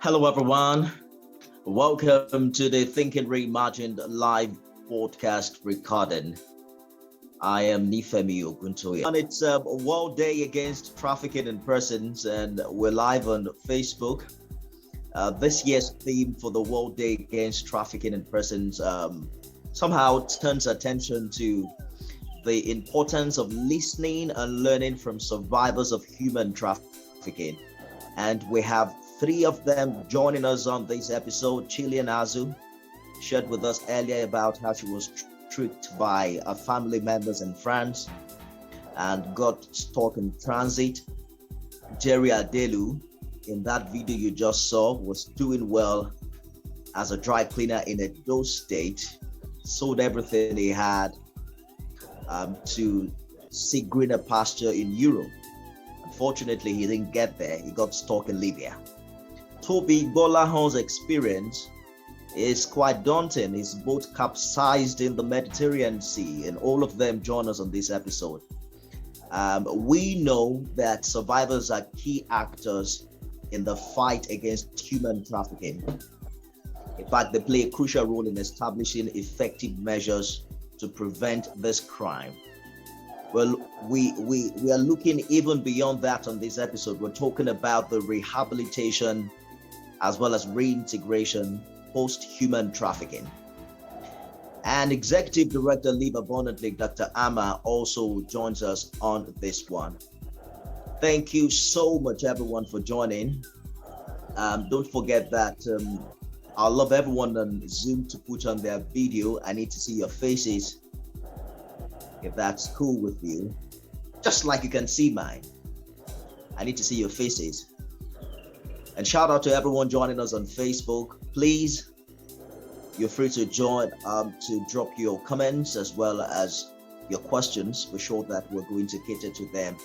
Hello, everyone. Welcome to the Thinking Reimagined live podcast recording. I am Nifemi Oguntoye, and it's World Day Against Trafficking in Persons, and we're live on Facebook. This year's theme for the World Day Against Trafficking in Persons somehow turns attention to the importance of listening and learning from survivors of human trafficking. And we have three of them joining us on this episode. Chylian Azuh shared with us earlier about how she was tricked by her family members in France and got stuck in transit. Adelu, in that video you just saw, was doing well as a dry cleaner in Edo State, sold everything he had to seek greener pasture in Europe. Unfortunately, he didn't get there. He got stuck in Libya. Tobi Ayediran's experience is quite daunting. His boat capsized in the Mediterranean Sea, and all of them join us on this episode. We know that survivors are key actors in the fight against human trafficking. In fact, they play a crucial role in establishing effective measures to prevent this crime. Well, we are looking even beyond that on this episode. We're talking about the rehabilitation as well as reintegration post-human trafficking. And Executive Director Live Abundantly, Dr. Amma, also joins us on this one. Thank you so much, everyone, for joining. Don't forget that I'd love everyone on Zoom to put on their video. I need to see your faces, if that's cool with you. Just like you can see mine. I need to see your faces. And shout out to everyone joining us on Facebook. Please, you're free to join, to drop your comments as well as your questions. We're sure that we're going to cater to them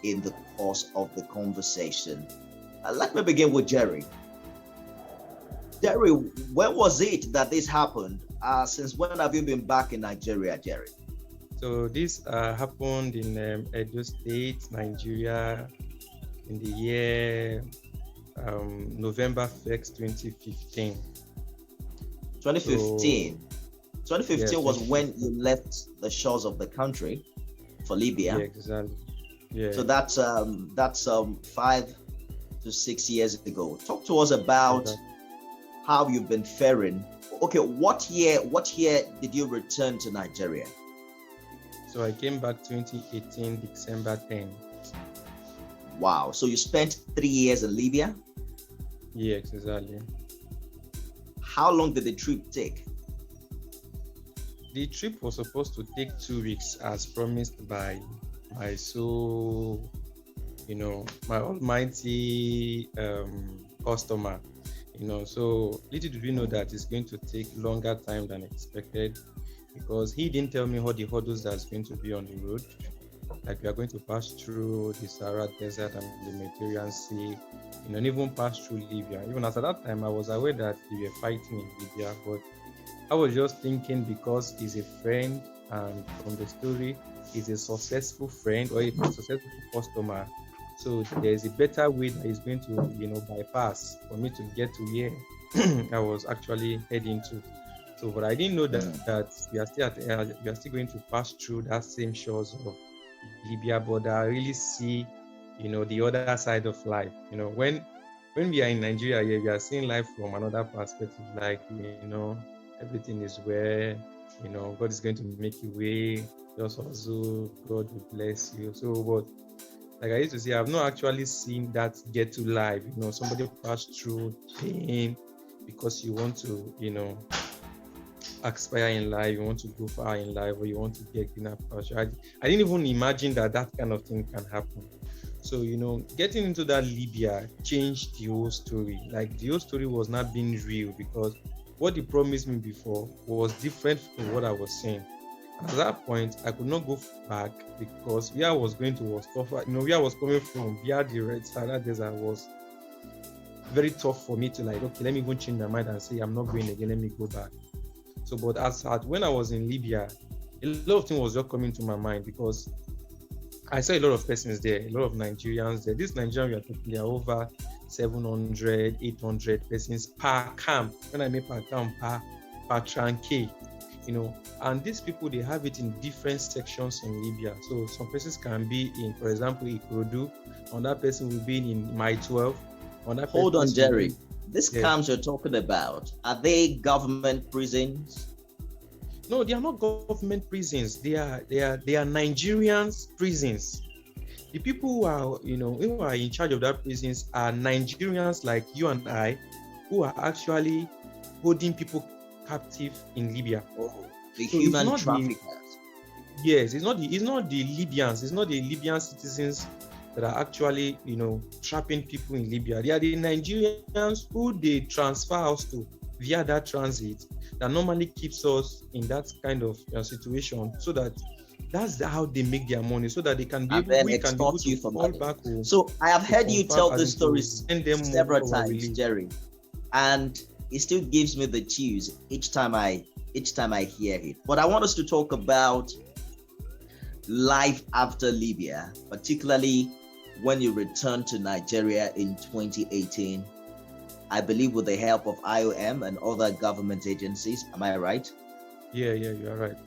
in the course of the conversation. Let me begin with Jerry. Jerry, when was it that this happened? Since when have you been back in Nigeria, Jerry? So this happened in Edo State, Nigeria, in the year November 1st, 2015. 2015. So, 2015 yes, was when you left the shores of the country for Libya. Yeah, exactly. Yeah. So that's 5 to 6 years ago. Talk to us about how you've been faring. Okay, what year did you return to Nigeria? So I came back 2018, December 10. Wow. So you spent 3 years in Libya? Yes, exactly. How long did the trip take? The trip was supposed to take 2 weeks as promised by my soul, my almighty customer. So little did we know that it's going to take longer time than expected, because he didn't tell me all the hurdles that's going to be on the road. Like we are going to pass through the Sahara Desert and the Mediterranean Sea, and even pass through Libya. Even as at that time, I was aware that they were fighting in Libya, but I was just thinking because he's a friend, and from the story, he's a successful friend or a successful customer. So there's a better way that he's going to, bypass for me to get to where I was actually heading to. So, but I didn't know that we are still going to pass through that same shores of Libya, but I really see, the other side of life. When we are in Nigeria, yeah, we are seeing life from another perspective. Like, everything is where, God is going to make you way. Just also, God will bless you. So, but like I used to say, I've not actually seen that get to life. Somebody pass through pain because you want to, aspire in life, you want to go far in life, or you want to get greener pasture. I didn't even imagine that kind of thing can happen. So, getting into that Libya changed the whole story. Like, the whole story was not being real, because what he promised me before was different from what I was saying. At that point, I could not go back, because where I was going to was tougher. Where I was coming from, via the Red Sahara Desert, was very tough for me to okay, let me go change my mind and say, I'm not going again, let me go back. So, but when I was in Libya, a lot of things was just coming to my mind, because I saw a lot of persons there, a lot of Nigerians there. These Nigerians we are talking, they are over 700, 800 persons per camp. When I mean per camp, per tranche, and these people, they have it in different sections in Libya. So some persons can be in, for example, Ikorodu, another person will be in My 12. Hold on, Jerry. These camps you're talking about, are they government prisons? No, they are not government prisons. They are Nigerians prisons. The people who are in charge of that prisons are Nigerians like you and I, who are actually holding people captive in Libya. Oh, the human traffickers. Yes, it's not the Libyans. It's not the Libyan citizens that are actually, trapping people in Libya. They are the Nigerians who they transfer us to via that transit that normally keeps us in that kind of situation, so that's how they make their money, so that they can be able to fall back home. So I have heard you tell this story several times, Jerry, and it still gives me the chills each time I hear it. But I want us to talk about life after Libya, particularly when you returned to Nigeria in 2018, I believe with the help of IOM and other government agencies. Am I right? Yeah, you are right.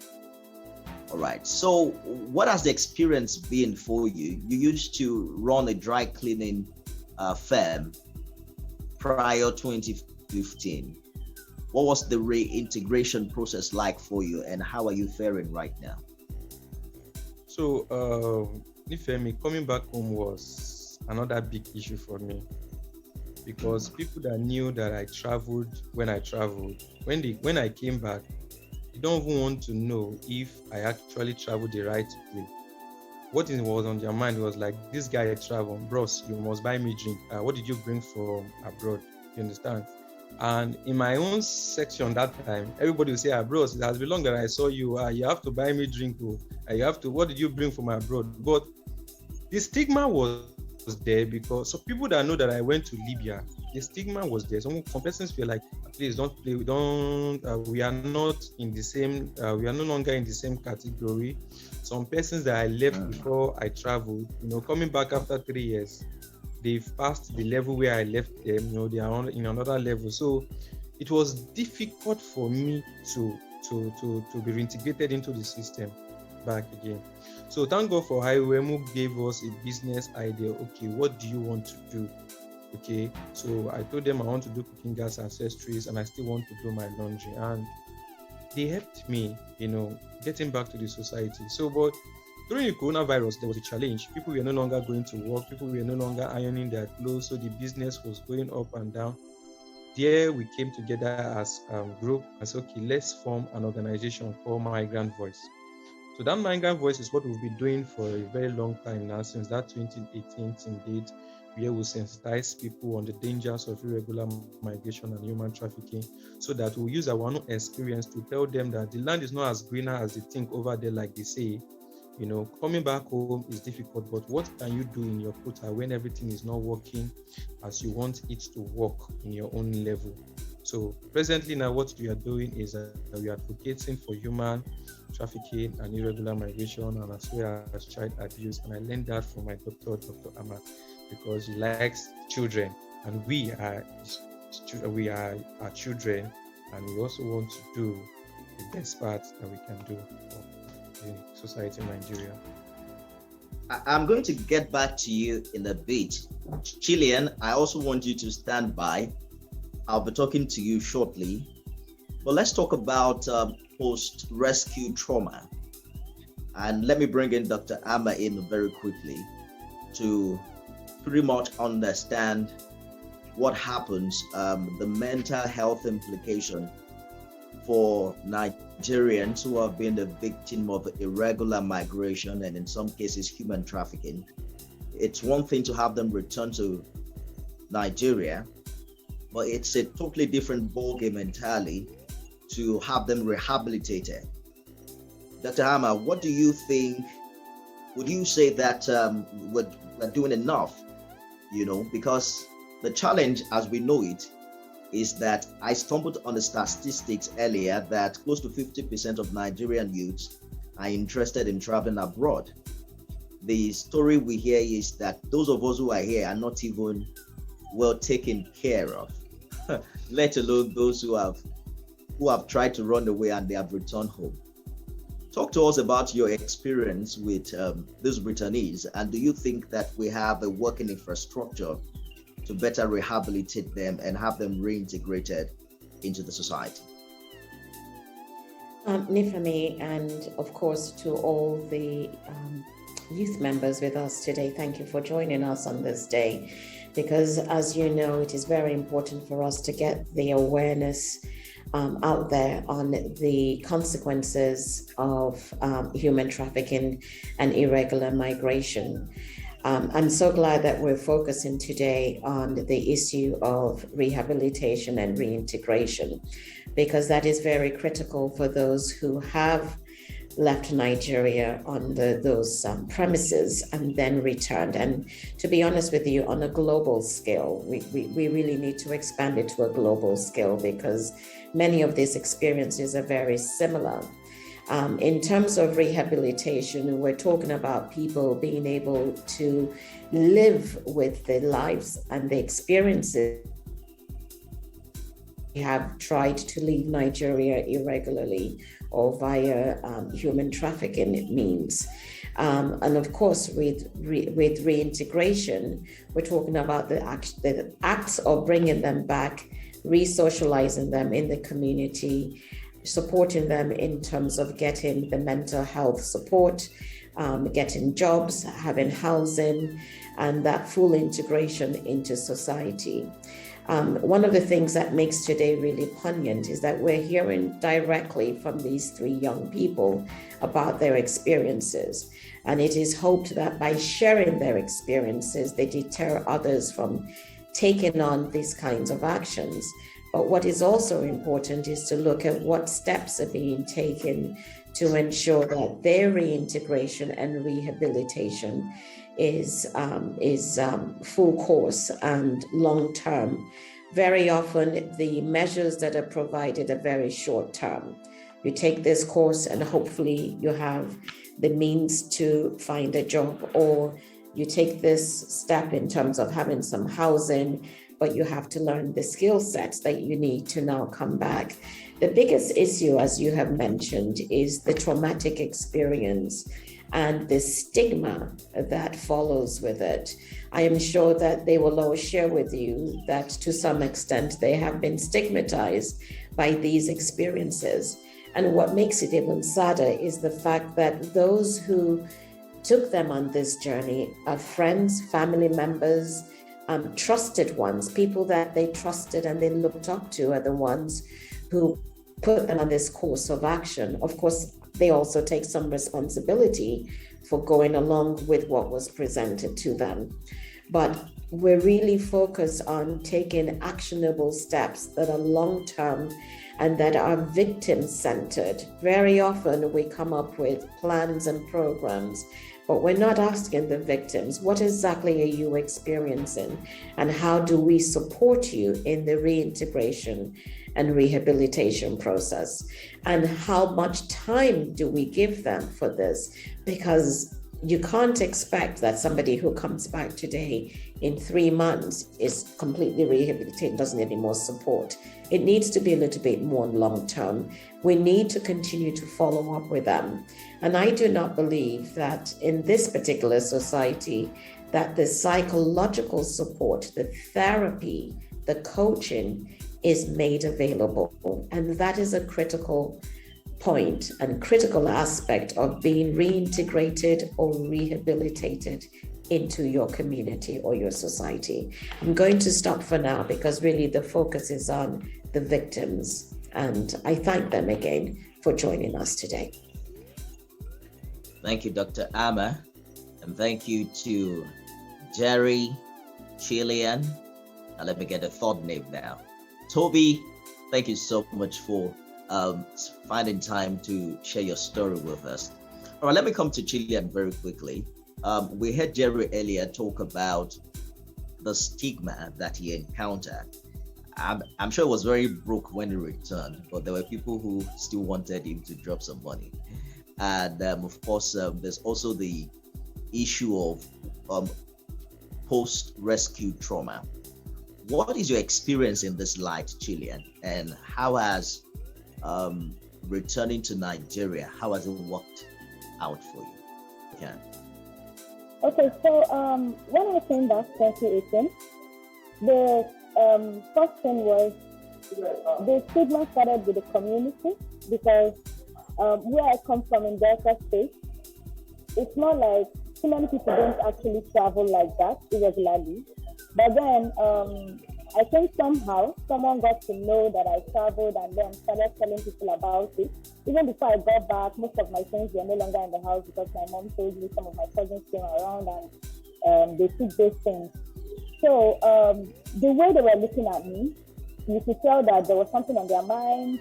All right. So what has the experience been for you? You used to run a dry cleaning firm prior 2015. What was the reintegration process like for you, and how are you faring right now? So, Nifemi, coming back home was another big issue for me, because people that knew that I traveled, when I came back, they don't even want to know if I actually traveled the right way. What was on their mind was like, this guy traveled, bros, you must buy me drink. What did you bring from abroad? You understand? And in my own section that time, everybody would say, bros, it has been long that I saw you. You have to buy me drink. What did you bring from abroad? But the stigma was there, because so people that know that I went to Libya, the stigma was there. Some persons feel like, please don't play. We are not in the same. We are no longer in the same category. Some persons that I left before I traveled, coming back after 3 years, they've passed the level where I left them. They are in another level. So it was difficult for me to be reintegrated into the system back again. So thank God for IOM, who gave us a business idea. Okay, what do you want to do? Okay, so I told them I want to do cooking gas ancestries, and I still want to do my laundry, and they helped me, getting back to the society. So, but during the coronavirus, there was a challenge. People were no longer going to work. People were no longer ironing their clothes. So the business was going up and down. There we came together as a group and said, okay, let's form an organization called Migrant Voice. So that Migrant Voice is what we've been doing for a very long time now, since that 2018 date, where we sensitize people on the dangers of irregular migration and human trafficking, so that we'll use our own experience to tell them that the land is not as greener as they think over there, like they say. Coming back home is difficult, but what can you do in your quota when everything is not working as you want it to work in your own level? So presently now, what we are doing is we are advocating for human trafficking and irregular migration, and as well as child abuse. And I learned that from my doctor, Dr. Amma, because he likes children, and we are our children, and we also want to do the best part that we can do for the society in Nigeria. I'm going to get back to you in a bit. Chylian, I also want you to stand by. I'll be talking to you shortly. But let's talk about post-rescue trauma. And let me bring in Dr. Amma in very quickly to pretty much understand what happens, the mental health implication for Nigerians who have been the victim of irregular migration and in some cases human trafficking. It's one thing to have them return to Nigeria, but it's a totally different ballgame entirely to have them rehabilitated. Dr. Amma, what do you think? Would you say that we're doing enough? Because the challenge as we know it is that I stumbled on the statistics earlier that close to 50% of Nigerian youths are interested in traveling abroad. The story we hear is that those of us who are here are not even well taken care of, let alone those who have tried to run away and they have returned home. Talk to us about your experience with these returnees, and do you think that we have a working infrastructure to better rehabilitate them and have them reintegrated into the society? Nifemi, and of course to all the youth members with us today, thank you for joining us on this day, because as you know, it is very important for us to get the awareness out there on the consequences of human trafficking and irregular migration. I'm so glad that we're focusing today on the issue of rehabilitation and reintegration, because that is very critical for those who have left Nigeria on those premises and then returned. And to be honest with you, on a global scale, we really need to expand it to a global scale, because many of these experiences are very similar. In terms of rehabilitation, we're talking about people being able to live with the lives and the experiences they have tried to leave Nigeria irregularly or via human trafficking means. And of course, with reintegration, we're talking about the acts of bringing them back, re-socializing them in the community, supporting them in terms of getting the mental health support, getting jobs, having housing, and that full integration into society. One of the things that makes today really poignant is that we're hearing directly from these three young people about their experiences. And it is hoped that by sharing their experiences, they deter others from taking on these kinds of actions. But what is also important is to look at what steps are being taken to ensure that their reintegration and rehabilitation is full course and long term. Very often, the measures that are provided are very short term. You take this course and hopefully you have the means to find a job, or you take this step in terms of having some housing, but you have to learn the skill sets that you need to now come back. The biggest issue, as you have mentioned, is the traumatic experience and the stigma that follows with it. I am sure that they will all share with you that to some extent they have been stigmatized by these experiences. And what makes it even sadder is the fact that those who took them on this journey are friends, family members, trusted ones, people that they trusted and they looked up to are the ones who put them on this course of action. Of course, they also take some responsibility for going along with what was presented to them. But we're really focused on taking actionable steps that are long-term and that are victim-centered. Very often we come up with plans and programs, but we're not asking the victims, what exactly are you experiencing? And how do we support you in the reintegration and rehabilitation process? And how much time do we give them for this? Because you can't expect that somebody who comes back today in 3 months is completely rehabilitated, doesn't need any more support. It needs to be a little bit more long-term. We need to continue to follow up with them. And I do not believe that in this particular society, that the psychological support, the therapy, the coaching is made available. And that is a critical point and critical aspect of being reintegrated or rehabilitated into your community or your society. I'm going to stop for now because really the focus is on the victims. And I thank them again for joining us today. Thank you, Dr. Amma. And thank you to Jerry, Chylian, and let me get a third name now. Tobi, thank you so much for finding time to share your story with us. All right, let me come to Chylian very quickly. We heard Jerry earlier talk about the stigma that he encountered. I'm sure it was very broke when he returned, but there were people who still wanted him to drop some money. And of course, there's also the issue of post-rescue trauma. What is your experience in this light, Chylian? And how has returning to Nigeria, how has it worked out for you? Yeah. Okay, so when I came back 2018, the first thing was the stigma started with the community, because where I come from in Delta State, it's not like too many people don't actually travel like that irregularly. But then I think somehow someone got to know that I traveled and then started telling people about it. Even before I got back, most of my friends were no longer in the house because my mom told me some of my cousins came around and they took those things. So the way they were looking at me, you could tell that there was something on their mind.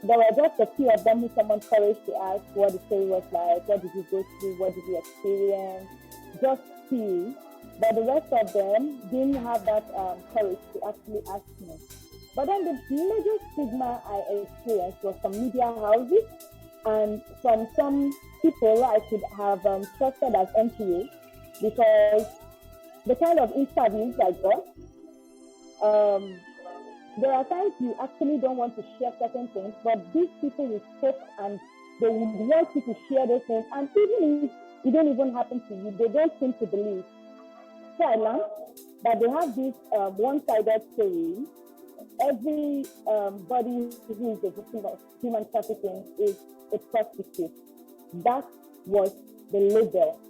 There were just a few of them who summoned courage to ask what the story was like, what did you go through, what did you experience, just few. But the rest of them didn't have that courage to actually ask me. But then the major stigma I experienced was from media houses and from some people I could have trusted as NPO, because the kind of interviews I got, there are times you actually don't want to share certain things, but these people will spoke and they would want you to share those things. And even if it don't even happen to you, they don't seem to believe. So I learned that they have this one-sided story. Every body who is a victim of human trafficking is a prostitute. That was the label.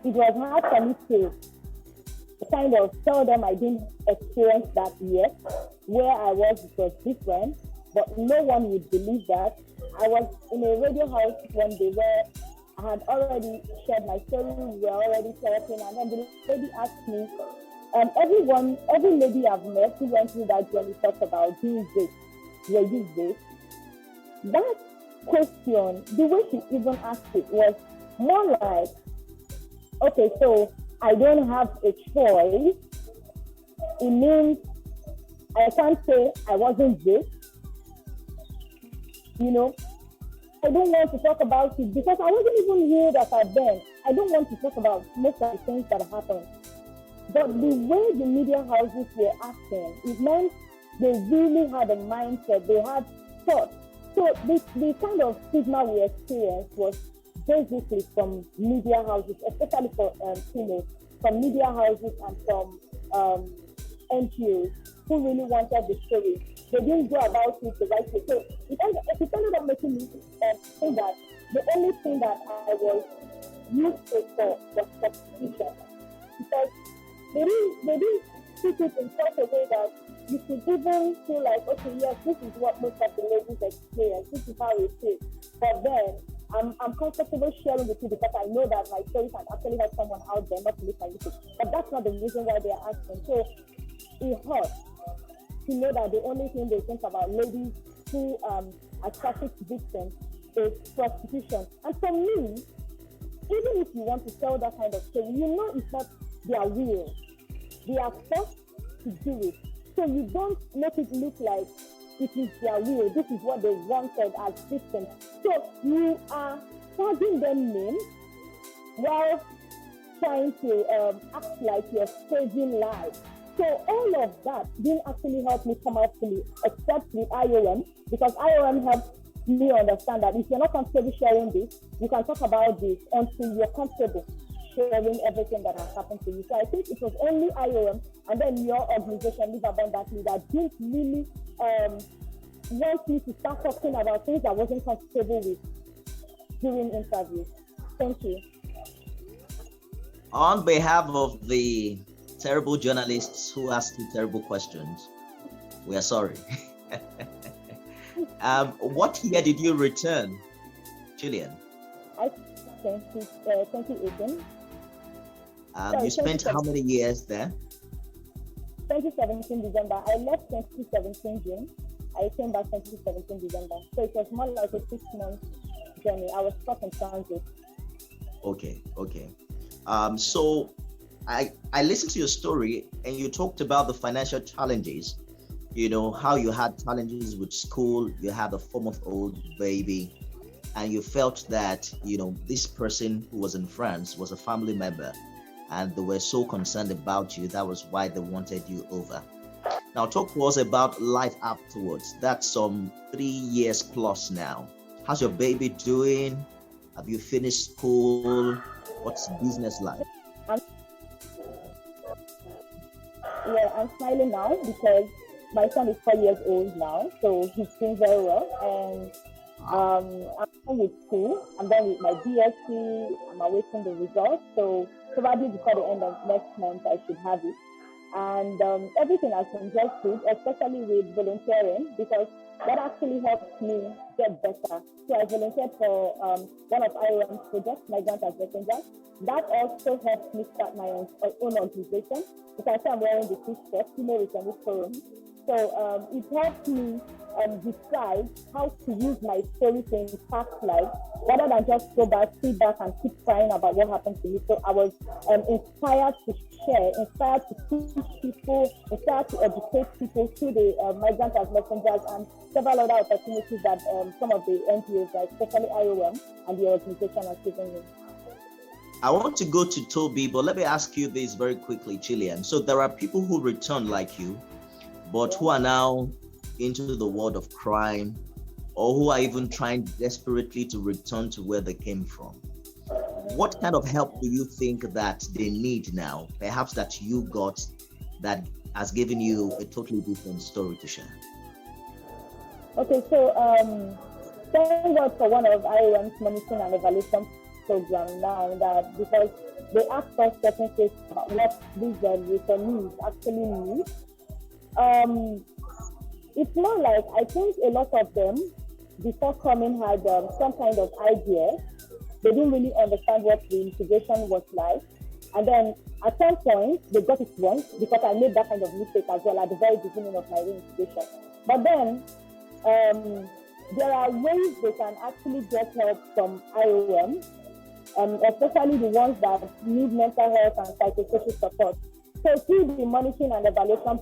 It was hard for me to kind of tell them I didn't experience that yet. Where I was, it was different, but no one would believe that. I was in a radio house when I had already shared my story, we were already talking, and then the lady asked me, every lady I've met who went through that journey talked about being raped. Were you raped? That question, the way she even asked it was more like, okay, so I don't have a choice. It means I can't say I wasn't raped. I don't want to talk about it because I wasn't even healed as I then. I don't want to talk about most of the things that happened. But the way the media houses were acting, it meant they really had a mindset, they had thought. So the kind of stigma we experienced was basically from media houses, especially for females, from media houses and from NGOs who really wanted the story. They didn't go about it the right way. So it ended up making me think that the only thing that I was useful for was prostitution. Because they didn't put it in such a way that you could even feel like, okay, yes, this is what most of the ladies experience, this is how it is. But then I'm comfortable sharing with you because I know that my story can actually help someone out there not to look like it. But that's not the reason why they are asking. So it hurts to know that the only thing they think about ladies who are trafficked victims is prostitution. And for me, even if you want to tell that kind of story, it's not their will. They are forced to do it. So you don't make it look like it is their will. This is what they wanted as victims. So you are tagging them names while trying to act like you're saving lives. So all of that didn't actually help me come out fully, except with IOM, because IOM helped me understand that if you're not comfortable sharing this, you can talk about this until you're comfortable sharing everything that has happened to you. So I think it was only IOM and then your organization, Live Abundantly, that didn't really want me to start talking about things I wasn't comfortable with during interviews. Thank you. On behalf of the terrible journalists who asked you terrible questions, we are sorry. What year did you return, Chylian? 2018. You spent how many years there? 2017 December. I left 2017 June. I came back 2017 December. So it was more like a 6-month journey. I was stuck in transit. Okay. So I listened to your story and you talked about the financial challenges, how you had challenges with school, you had a 4-month-old baby, and you felt that, this person who was in France was a family member and they were so concerned about you. That was why they wanted you over. Now, talk to us about life afterwards. That's some 3 years plus now. How's your baby doing? Have you finished school? What's business like? I'm smiling now because my son is 4 years old now, so he's doing very well. And I'm done with school. I'm done with my BSc. I'm awaiting the results. So probably before the end of next month, I should have it. And everything has been just good, especially with volunteering, because that actually helps me get better. So I volunteered for one of IOM's projects, Migrant as Messengers. That also helped me start my own organization. You can see I'm wearing the t-shirt, Returning Forum. So it helped me decide how to use my story to impact life, rather than just go back, sit back, and keep crying about what happened to me. So I was inspired to share, inspired to teach people, inspired to educate people through the Migrant as Messengers and several other opportunities that some of the NGOs, like especially IOM and the organization, are giving me. I want to go to Tobi, but let me ask you this very quickly, Chylian. So there are people who return like you, but who are now into the world of crime, or who are even trying desperately to return to where they came from. What kind of help do you think that they need now, perhaps that you got, that has given you a totally different story to share? Okay, so thank God for one of IOM's monitoring and evaluation program now, that because they asked us certain questions about what these returnees actually need. It's more like, I think a lot of them, before coming, had some kind of idea. They didn't really understand what reintegration was like. And then at some point, they got it wrong, because I made that kind of mistake as well at the very beginning of my reintegration. But then, there are ways they can actually get help from IOM, especially the ones that need mental health and psychosocial support. So through the monitoring and evaluation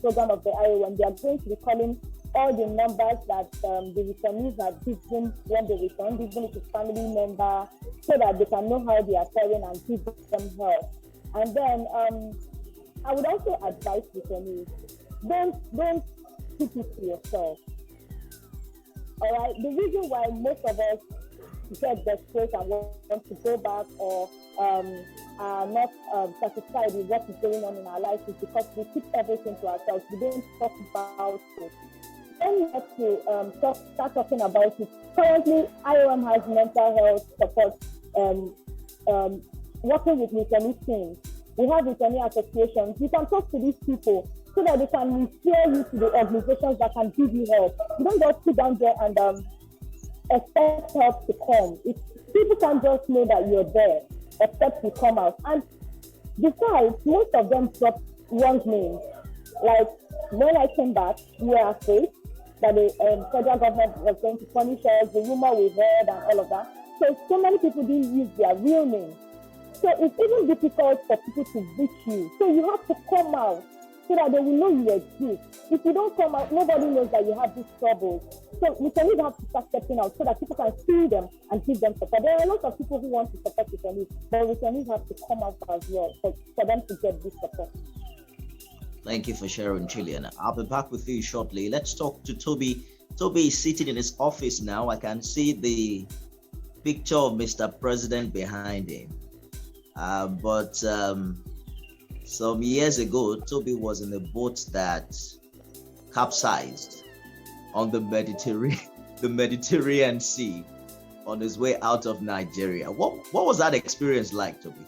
program of the IOM, they are going to be calling all the numbers that the returnees have given when they return, even if it's family member, so that they can know how they are faring and give them help. And then I would also advise returnees, don't keep it to yourself. All right. The reason why most of us get desperate and want to go back, or are not satisfied with what is going on in our lives, is because we keep everything to ourselves. We don't talk about it. Then we have to start talking about it. Currently, IOM has mental health support, working with returnee teams. We have returnee associations. You can talk to these people so that they can refer you to the organizations that can give you help. You don't just sit down there and expect help to come. People can't just know that you're there, except you come out. And besides, most of them dropped wrong names. Like when I came back, we were afraid that the federal government was going to punish us, the rumor we heard and all of that. So many people didn't use their real names. So it's even difficult for people to reach you. So you have to come out so that they will know you exist. If you don't come out, nobody knows that you have these troubles. So returnees have to start stepping out so that people can see them and give them support. There are a lot of people who want to support returnees, but returnees have to come out as well for them to get this support. Thank you for sharing, Chylian. I'll be back with you shortly. Let's talk to Tobi. Tobi is sitting in his office now. I can see the picture of Mr. President behind him. But some years ago, Tobi was in a boat that capsized on the Mediterranean Sea on his way out of Nigeria. What was that experience like, Tobi?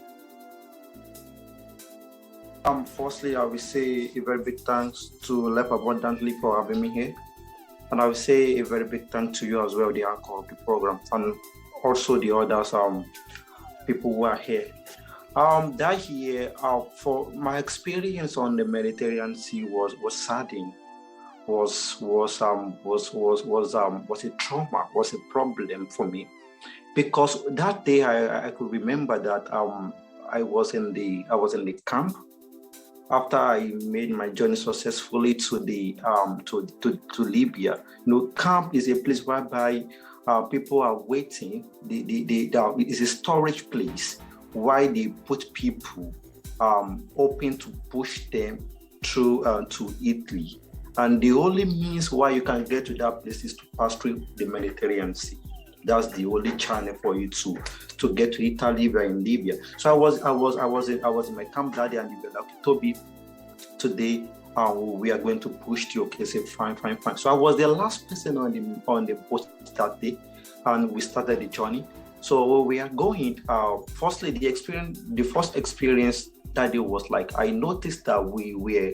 Firstly, I will say a very big thanks to Life Abundantly for having me here. And I will say a very big thanks to you as well, the anchor of the program, and also the others people who are here. That year, for my experience on the Mediterranean Sea was saddening, was a trauma, was a problem for me, because that day I could remember that I was in the camp after I made my journey successfully to the to Libya. Camp is a place whereby people are waiting. It's a storage place why they put people hoping to push them through to Italy. And the only means why you can get to that place is to pass through the Mediterranean Sea. That's the only channel for you to get to Italy. We're in Libya. So I was in my camp daddy, and they were like, Toby, today we are going to push you. Okay, say fine. So I was the last person on the boat that day, and we started the journey. So we are going. Firstly, the first experience that day was like, I noticed that we were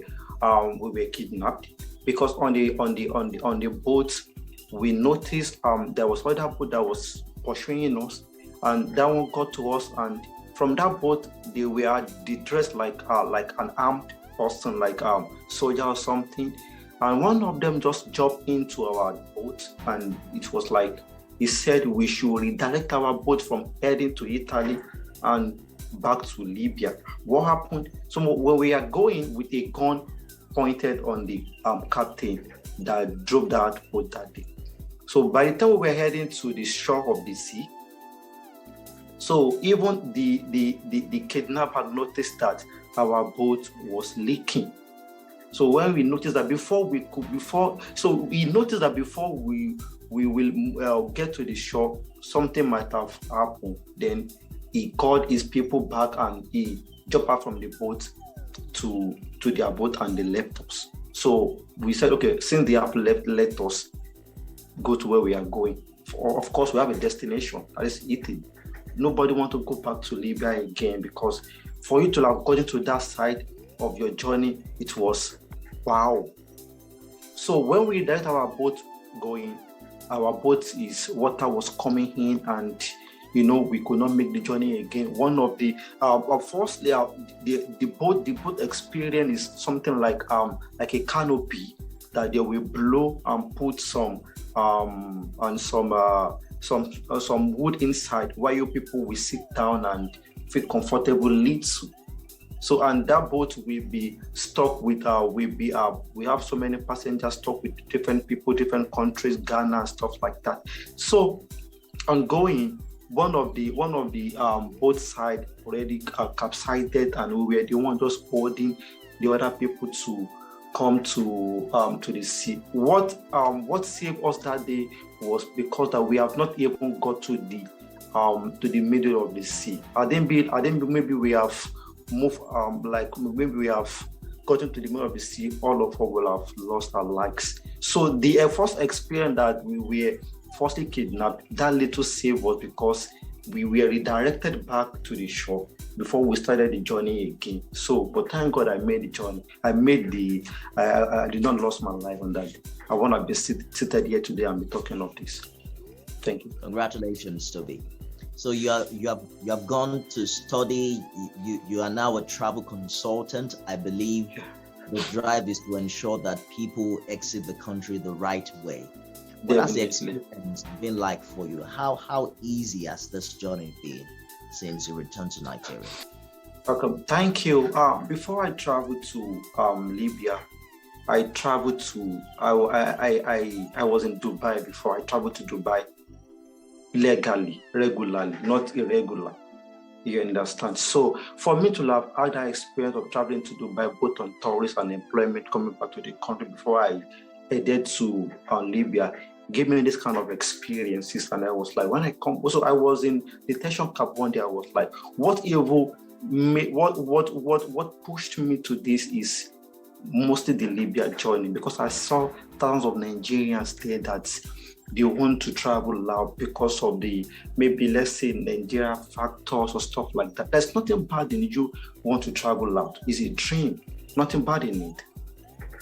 kidnapped, because on the boat we noticed there was other boat that was pursuing us, and that one got to us, and from that boat they were dressed like an armed person, like soldier or something, and one of them just jumped into our boat, and it was like he said we should redirect our boat from heading to Italy and back to Libya. What happened? So when we are going with a gun pointed on the captain that drove that boat that day. So by the time we were heading to the shore of the sea, so even the kidnapper noticed that our boat was leaking. So when we noticed that before we will get to the shore, something might have happened. Then he called his people back, and he jumped out from the boat to their boat, and they left us. So we said, okay, since they have left, let us go to where we are going. Of course, we have a destination, that is Italy. Nobody wants to go back to Libya again, because for you to have gotten to that side of your journey, it was wow. So when we left our boat going, our boat water was coming in, and we could not make the journey again. One of the firstly, the boat experience is something like a canopy that they will blow and put some wood inside, where you people will sit down and feel comfortable little. So, and that boat will be stuck with we have so many passengers stuck with different people, different countries, Ghana and stuff like that. So ongoing, one of the both side already capsized, and we were the one just holding the other people to come to the sea. What saved us that day was because that we have not even got to the middle of the sea. I think maybe we have moved maybe we have gotten to the middle of the sea, all of us will have lost our lives. So the first experience that we were firstly kidnapped, that little save was because we were redirected back to the shore before we started the journey again. So, but thank God I made the journey. I did not lose my life on that day. I want to be seated here today and be talking of this. Thank you. Congratulations, Tobi. So you have gone to study. You are now a travel consultant. I believe the drive is to ensure that people exit the country the right way. What has the experience been like for you? How easy has this journey been since you returned to Nigeria? Okay, thank you. Before I traveled to Libya, I traveled to I was in Dubai before. I traveled to Dubai regularly, not irregular. You understand? So for me to have had that experience of traveling to Dubai, both on tourist and employment, coming back to the country before I headed to Libya, gave me this kind of experiences. And I was like, when I come, also I was in detention camp one day. I was like, what pushed me to this is mostly the Libya journey, because I saw thousands of Nigerians there that they want to travel out because of the, maybe let's say Nigeria factors or stuff like that. There's nothing bad in you want to travel out. It's a dream, nothing bad in it.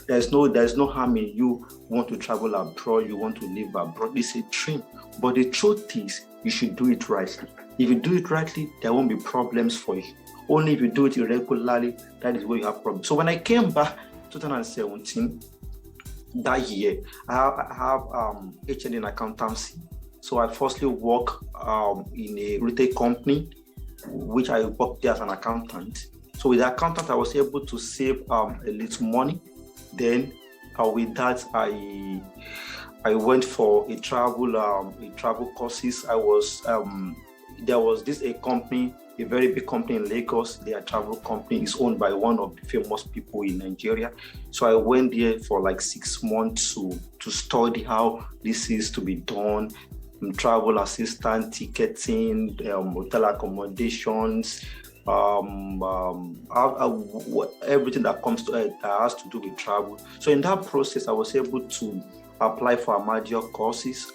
There's no harm in you want to travel abroad, you want to live abroad. It's a dream. But the truth is, you should do it rightly. If you do it rightly, there won't be problems for you. Only if you do it irregularly, that is where you have problems. So when I came back 2017, that year, I have HND in accountancy. So I firstly work in a retail company, which I worked there as an accountant. So with the accountant, I was able to save a little money. Then with that, I went for a travel courses. I was there was a company a very big company in Lagos. Their travel company is owned by one of the famous people in Nigeria. So I went there for like 6 months to study how this is to be done. Travel assistant, ticketing, hotel accommodations, everything that comes to it that has to do with travel. So in that process, I was able to apply for Amadio courses,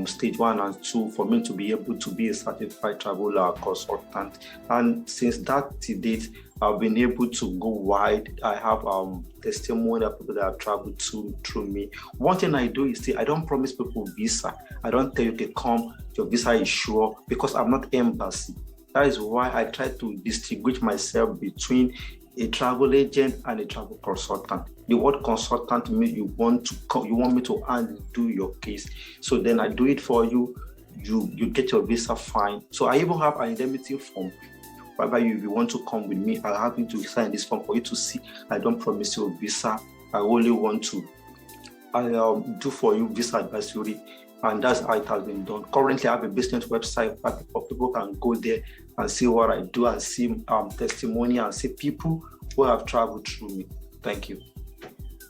stage 1 and 2, for me to be able to be a certified travel consultant. And since that to date, I've been able to go wide. I have testimony of people that have traveled through me. One thing I do is I don't promise people visa. I don't tell you, okay, come, your visa is sure, because I'm not embassy. That is why I try to distinguish myself between a travel agent and a travel consultant. The word consultant means you want me to undo your case. So then I do it for you. You get your visa fine. So I even have an indemnity form. Whereby if you want to come with me, I'll have you to sign this form for you to see. I don't promise you a visa. I only want to do for you visa advisory, and that's how it has been done. Currently, I have a business website where people can go there and see what I do and see testimony and see people who have traveled through me. Thank you.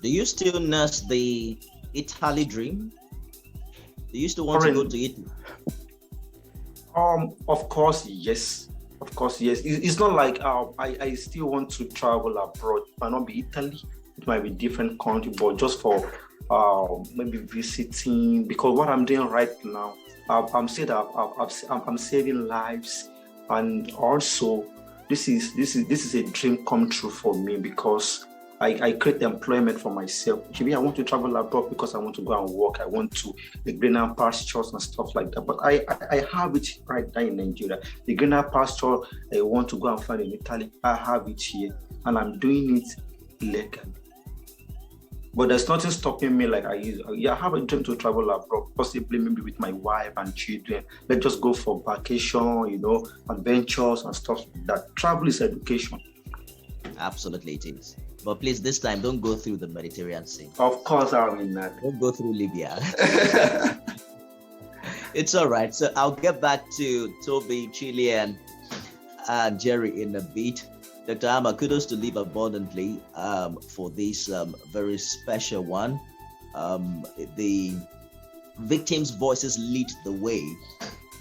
Do you still nurse the Italy dream? Do you still want to go to Italy? Of course, yes. Of course, yes. It's not like I still want to travel abroad. It might not be Italy. It might be different country, but just for maybe visiting. Because what I'm doing right now, I'm saying that I'm saving lives, and also this is a dream come true for me, because I create employment for myself. Maybe I want to travel abroad because I want to go and work. I want to the greener pastures and stuff like that. But I have it right now in Nigeria. The greener pasture I want to go and find in Italy, I have it here, and I'm doing it legally. But there's nothing stopping me like I have a dream to travel abroad, possibly maybe with my wife and children. Let's just go for vacation, adventures and stuff like that. Travel is education. Absolutely it is. But please, this time, don't go through the Mediterranean Sea. Of course, I mean that. Don't go through Libya. It's all right. So I'll get back to Tobi, Chylian, and Jerry in a bit. Dr. Ama, kudos to Live Abundantly for this very special one. The victims' voices lead the way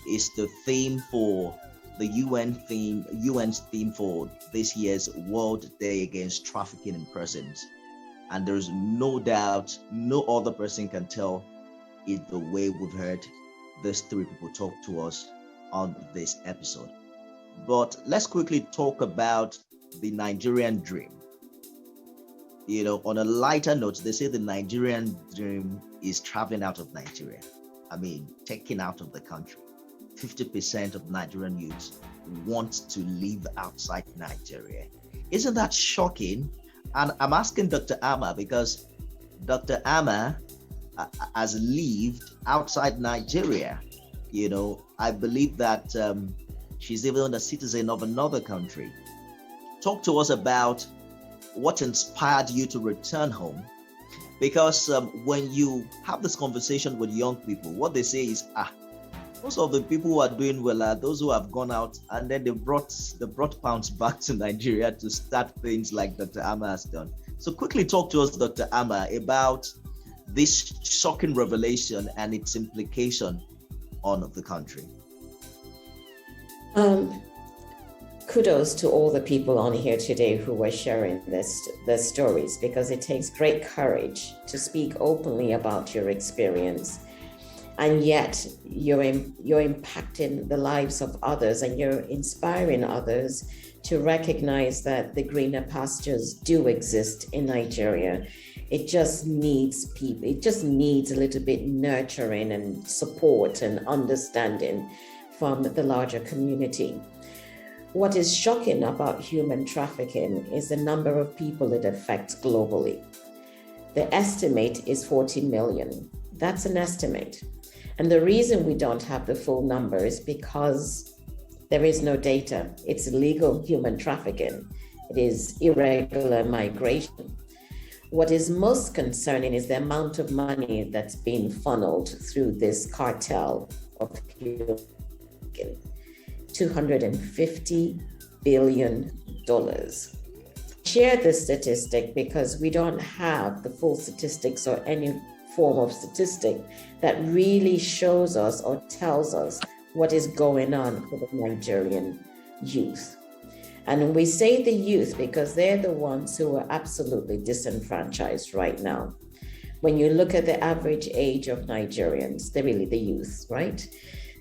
is the theme for the UN's theme for this year's World Day Against Trafficking in Persons. And there's no doubt no other person can tell it the way we've heard these three people talk to us on this episode. But let's quickly talk about the Nigerian dream. On a lighter note, they say the Nigerian dream is traveling out of Nigeria. I mean, taken out of the country. 50% of Nigerian youths want to live outside Nigeria. Isn't that shocking? And I'm asking Dr. Ama because Dr. Ama has lived outside Nigeria. I believe that she's even a citizen of another country. Talk to us about what inspired you to return home. Because when you have this conversation with young people, what they say is, most of the people who are doing well are those who have gone out and then they brought pounds back to Nigeria to start things like Dr. Ama has done. So quickly talk to us, Dr. Ama, about this shocking revelation and its implication on the country. Kudos to all the people on here today who were sharing their stories, because it takes great courage to speak openly about your experience. And yet you're impacting the lives of others, and you're inspiring others to recognize that the greener pastures do exist in Nigeria. It just needs people. It just needs a little bit nurturing and support and understanding from the larger community. What is shocking about human trafficking is the number of people it affects globally. The estimate is 40 million. That's an estimate. And the reason we don't have the full number is because there is no data. It's illegal human trafficking. It is irregular migration. What is most concerning is the amount of money that's being funneled through this cartel of human trafficking $250 billion. Share this statistic because we don't have the full statistics or any form of statistic that really shows us or tells us what is going on for the Nigerian youth. And we say the youth because they're the ones who are absolutely disenfranchised right now. When you look at the average age of Nigerians, they're really the youth, right?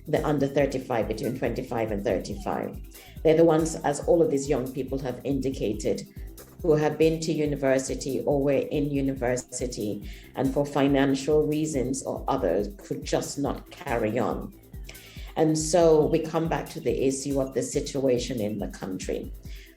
The under 35, between 25 and 35. They're the ones, as all of these young people have indicated, who have been to university or were in university and for financial reasons or others could just not carry on. And so we come back to the issue of the situation in the country.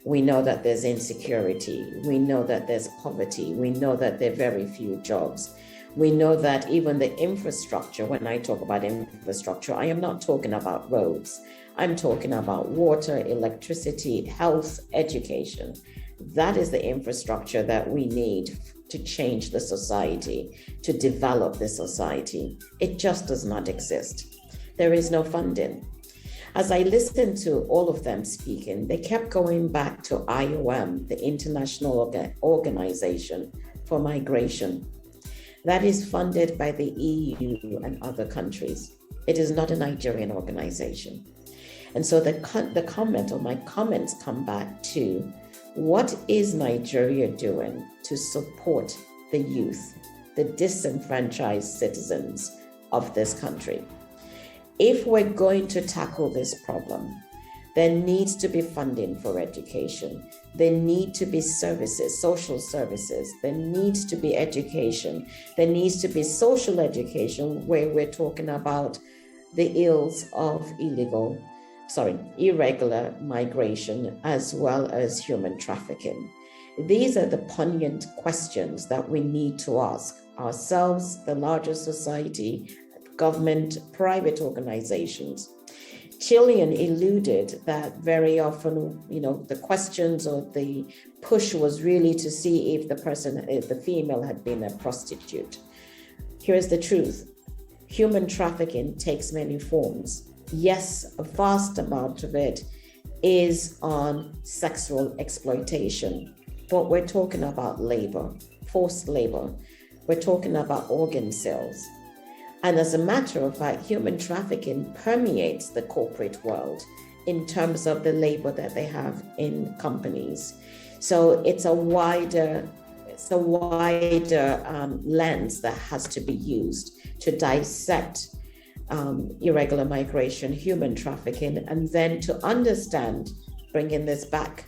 We know that there's insecurity. We know that there's poverty. We know that there are very few jobs. We know that even the infrastructure, when I talk about infrastructure, I am not talking about roads. I'm talking about water, electricity, health, education. That is the infrastructure that we need to change the society, to develop the society. It just does not exist. There is no funding. As I listened to all of them speaking, they kept going back to IOM, the International Organization for Migration. That is funded by the EU and other countries. It is not a Nigerian organization. And so the comment or my comments come back to what is Nigeria doing to support the youth, the disenfranchised citizens of this country? If we're going to tackle this problem, there needs to be funding for education. There need to be services, social services. There needs to be education. There needs to be social education where we're talking about the ills of irregular migration as well as human trafficking. These are the poignant questions that we need to ask ourselves, the larger society, government, private organizations. Chylian alluded that very often, the questions or the push was really to see if the female had been a prostitute. Here's the truth. Human trafficking takes many forms. Yes, a vast amount of it is on sexual exploitation, but we're talking about labor, forced labor. We're talking about organ sales. And as a matter of fact, human trafficking permeates the corporate world in terms of the labor that they have in companies. So it's a wider lens that has to be used to dissect irregular migration, human trafficking, and then to understand, bringing this back,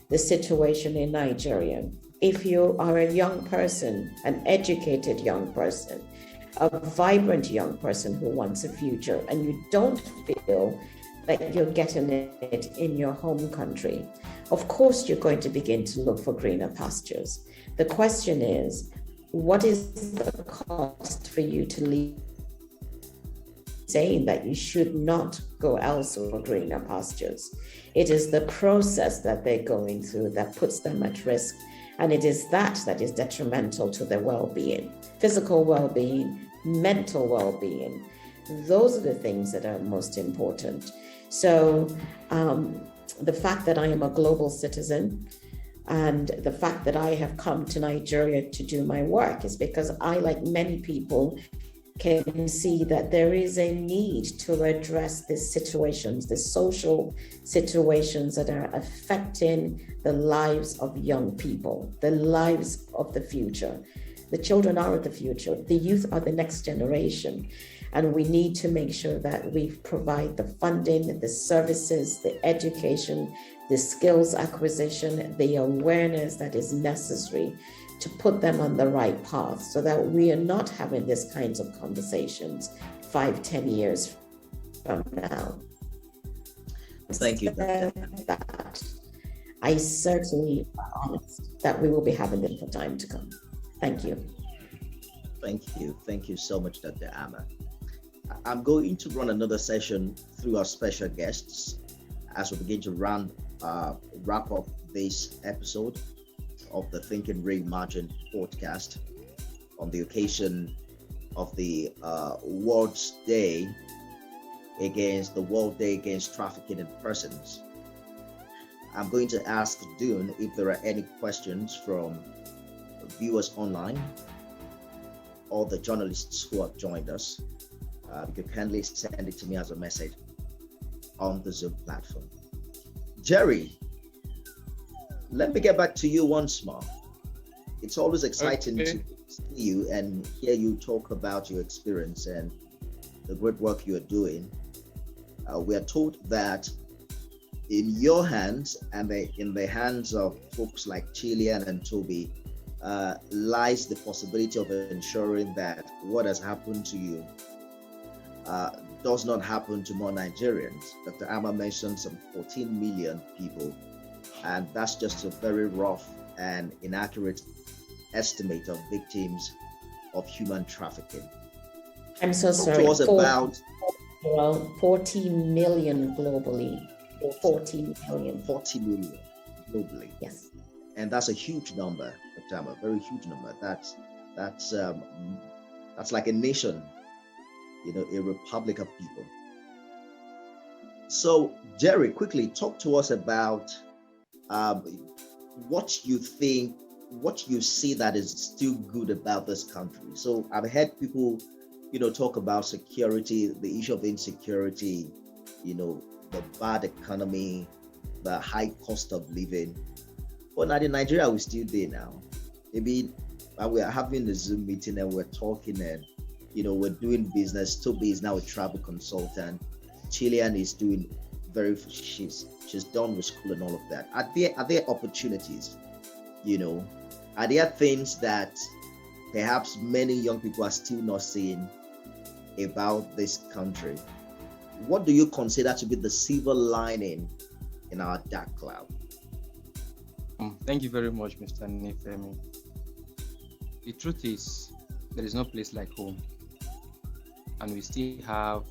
the situation in Nigeria. If you are a young person, an educated young person, a vibrant young person who wants a future, and you don't feel that you're getting it in your home country, of course you're going to begin to look for greener pastures. The question is, what is the cost for you to leave? Saying that you should not go elsewhere for greener pastures. It is the process that they're going through that puts them at risk. And it is that is detrimental to their well-being, physical well-being, mental well-being. Those are the things that are most important. So the fact that I am a global citizen and the fact that I have come to Nigeria to do my work is because I, like many people, can see that there is a need to address these situations, the social situations that are affecting the lives of young people, the lives of the future. The children are the future. The youth are the next generation. And we need to make sure that we provide the funding, the services, the education, the skills acquisition, the awareness that is necessary to put them on the right path so that we are not having these kinds of conversations 5-10 years from now. Thank you. That I certainly am honest that we will be having them for time to come. Thank you. Thank you. Thank you so much, Dr. Amma. I'm going to run another session through our special guests as we begin to wrap up this episode of the Thinking Reimagined podcast on the occasion of the World Day against the World Day Against Trafficking in Persons. I'm going to ask Dune if there are any questions from viewers online or the journalists who have joined us. You can kindly send it to me as a message on the Zoom platform. Jerry, let me get back to you once more. It's always exciting to see you and hear you talk about your experience and the great work you're doing. We are told that in your hands and in the hands of folks like Chylian and Tobi lies the possibility of ensuring that what has happened to you does not happen to more Nigerians. Dr. Amma mentioned some 14 million people, and that's just a very rough and inaccurate estimate of victims of human trafficking. I'm so sorry. Talk to us about 14 million globally. 14 million. 40 million globally. Yes. And that's a huge number, Dr. Amma, very huge number. That's like a nation, a republic of people. So, Jerry, quickly talk to us about what you think, what you see that is still good about this country. So I've heard people, talk about security, the issue of insecurity, the bad economy, the high cost of living. But now in Nigeria, we're still there now. Maybe we are having a Zoom meeting and we're talking and, we're doing business. Tobi is now a travel consultant. Chylian is doing she's done with school and all of that. Are there opportunities? Are there things that perhaps many young people are still not seeing about this country? What do you consider to be the silver lining in our dark cloud? Thank you very much, Mr. Nifemi. The truth is, there is no place like home, and we still have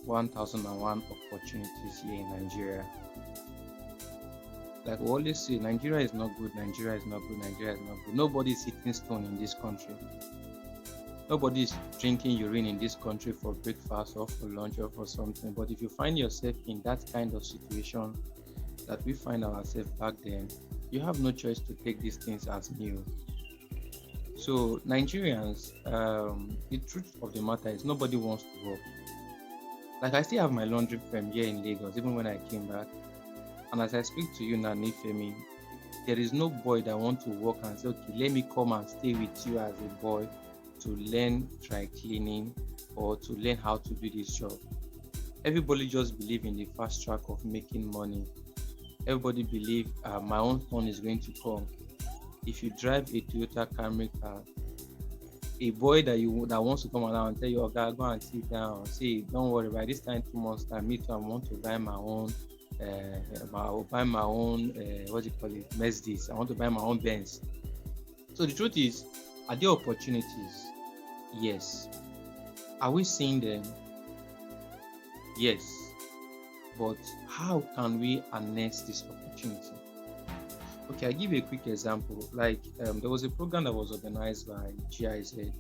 1001 opportunities here in Nigeria. Like we always say, Nigeria is not good, Nigeria is not good, Nigeria is not good. Nobody is eating stone in this country. Nobody is drinking urine in this country for breakfast or for lunch or for something. But if you find yourself in that kind of situation that we find ourselves back then, you have no choice to take these things as new. So Nigerians, the truth of the matter is nobody wants to work. Like I still have my laundry firm here in Lagos, even when I came back. And as I speak to you now, Nifemi, there is no boy that wants to work and say, okay, let me come and stay with you as a boy to learn dry cleaning or to learn how to do this job. Everybody just believe in the fast track of making money. Everybody believe my own phone is going to come. If you drive a Toyota Camry car, a boy that wants to come around and tell you, okay, go and sit down, say, don't worry, by this time 2 months time, me too, I want to buy my own Mercedes. I want to buy my own Benz. So the truth is, are there opportunities? Yes. Are we seeing them? Yes. But how can we harness this opportunity? Okay, I'll give you a quick example. Like there was a program that was organized by GIZ